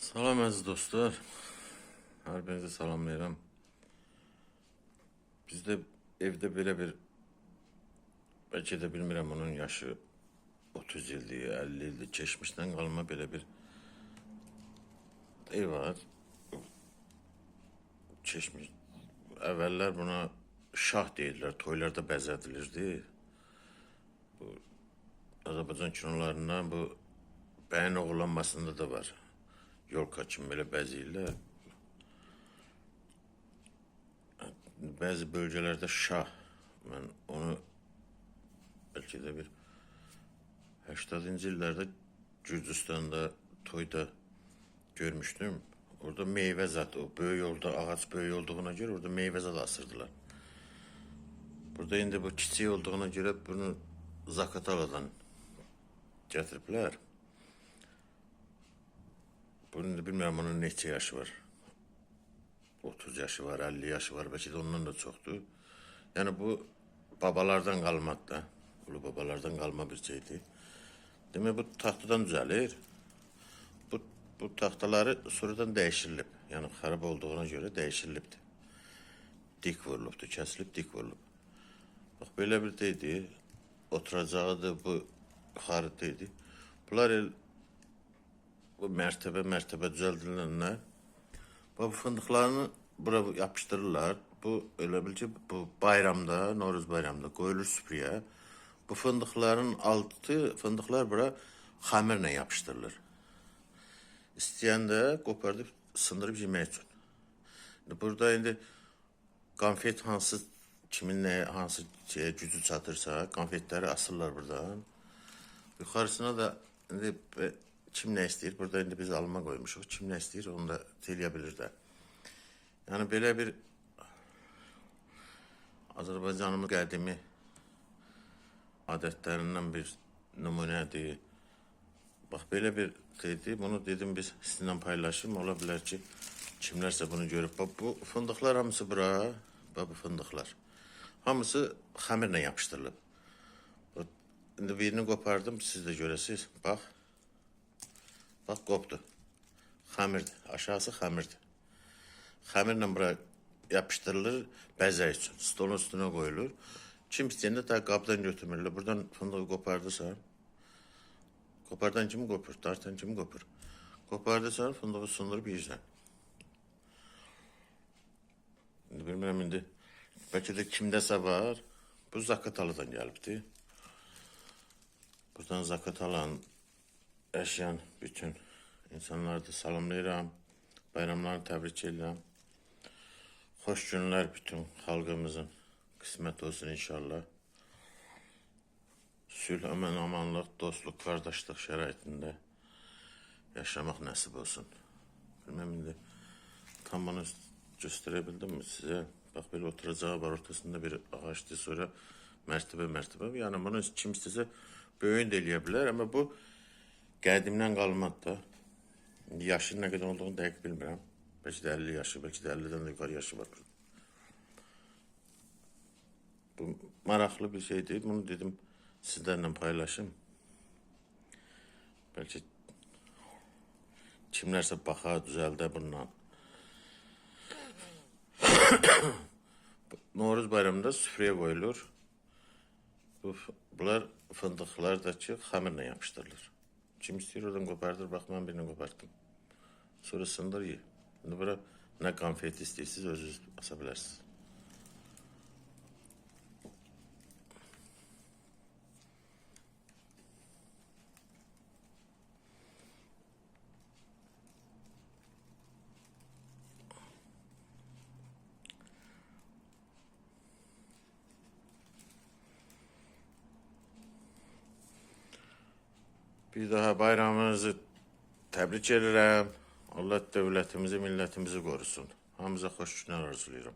Salam əziz dostlar. Hər birinizi salamlayıram. Bizdə evdə belə bir, bəlkə də bilmirəm, onun yaşı 30 ildir, 50 ildir, keçmişdən qalma belə bir ev var. Keçmiş. Əvvəllər buna şah deyirlər, toylarda bəzədilirdi. Bu Azərbaycan kinolarından bu bəyin oğurlanmasında da var. Yolka kimi belə bəzəyirlər. Bəzi bölgələrdə şah, mən onu bəlkə də bir 80-cı illərdə Gürcüstanda toyda görmüşdüm. Orada meyvə zat, o böyük yolda, ağac böyük olduğuna görə orada meyvə zat asırdılar. Burada indi bu kiçik olduğuna görə bunu Zakataladan gətiriblər. Bunun da bilmirəm, onun neçə yaşı var. 30 yaşı var, 50 yaşı var, bəlkə də ondan da çoxdur. Yəni bu babalardan qalmaq da, ulu babalardan qalma bir şeydir. Demək bu taxtadan düzəlir. Bu taxtaları sonradan dəyişirilib. Yəni xarab olduğuna görə dəyişirilibdir. Dik vurulubdur, kəsilib dik vurulub. Bax belə bir deydi, oturacağıdır, bu yuxarı deydi. Bunlar bu mərtəbə düzəldilənlər. Bu fındıqlarını bura yapışdırırlar. Bu elə bil ki, bu bayramda, Novruz bayramda qoyulur süfrəyə. Bu fındıqların fındıqlar bura xəmirlə yapışdırılır. İstəyən də qopardıb, sındırıb yemək üçün. Burada indi konfet kimin hansı gücü çatırsa, konfetləri asırlar buradan. Yuxarısına da indi kim nə istəyir? Burada indi biz alma qoymuşuq. Kim nə istəyir, onu da eləyə bilir də. Yəni belə bir Azərbaycanımız qədimi adətlərindən bir nümunədir. Bax belə bir şeydir. Bunu dedim biz sizinlə paylaşım. Ola bilər ki, kimlərsə bunu görüb. Bax bu fındıqlar hamısı bura. Bax bu fındıqlar. Hamısı xəmirlə yapışdırılıb. İndi birini qopardım, siz də görəsiniz. Bax. Bax, qopdu. Xəmirdir. Aşağısı xəmirdir. Xəmirlə bura yapışdırılır bəzək üçün. Stolun üstünə qoyulur. Kim istəyəndə də qabdan götürmürlər. Buradan fındığı qopardırsan. Qopardan kimi qopur, dartan kimi qopur. Qopardırsan, fındığı sındırıb yiyirsən. İndi bilmirəm, indi bəlkə də kimdəsə var. Bu Zakatalıdan gəlibdir. Buradan Zakatalanın yaşayan bütün insanları da salamlayıram. Bayramlarını təbrik edirəm. Xoş günlər bütün xalqımızın qismət olsun inşallah. Sülh, əmən, amanlıq, dostluq, qardaşlıq şəraitində yaşamaq nəsib olsun. Bilməm, indi tam bunu göstərə bildim mi sizə? Bax, belə oturacağı var, ortasında bir ağaçdır, sonra mərtəbə. Yəni bunu kim istəsə böyüyün də eləyə bilər, amma bu qədimdən qalmadı da. Yaşın nə qədər olduğunu dəqiq bilmirəm. Bəlkə də 50 yaşı, bəlkə də 50-dən də yukarı yaşı var. Bu maraqlı bir şeydir. Bunu dedim sizlərlə paylaşım. Bəlkə kimlərsə baxa, düzəldə bundan. Novruz bayramında süfrəyə qoyulur. Bunlar fındıqlardakı xəmirlə yapışdırılır. Kim istəyir oradan qopardır, bax mən birini qopardım. Sonra sındır ye. İndi bura nə konfet istəyirsiniz, özünüz asa bilərsiniz. Bir daha bayramınızı təbrik edirəm. Allah dövlətimizi, millətimizi qorusun. Hamıza xoş günlər arzulayıram.